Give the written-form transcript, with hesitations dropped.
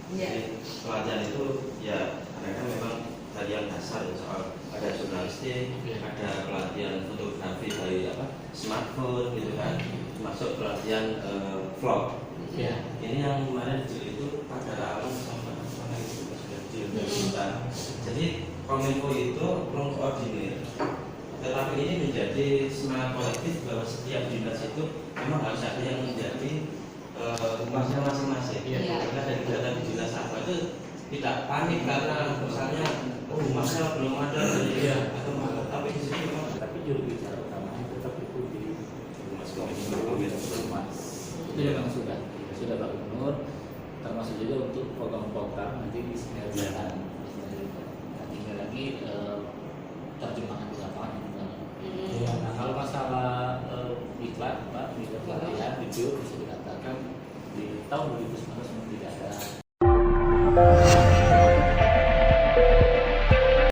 Jadi pelatihan itu ya kadang-kadang memang dari yang dasar ya, soal ada jurnalistik, ada pelatihan fotografi dari smartphone gitu kan, masuk pelatihan vlog. Ini yang kemarin itu pada awal sama itu sudah dilakukan. Jadi Kominfo itu mengkoordinir, tetapi ini menjadi semangat kolektif bahwa setiap dinas itu memang harus ada yang menjadi tugasnya masing-masing. Karena dari data di dinas apa itu tidak panik karena misalnya masalah belum ada atau tapi di sini memang juru bicara utamanya tetap itu di Mas itu memang sudah Pak Gubernur, termasuk juga untuk program-program nanti disinergikan. Nah, tinggal lagi terjemahan di lapangan. Nah, kalau masalah iklan, Pak, iklan pelatihan video bisa dikatakan di tahun 2019 tidak ada.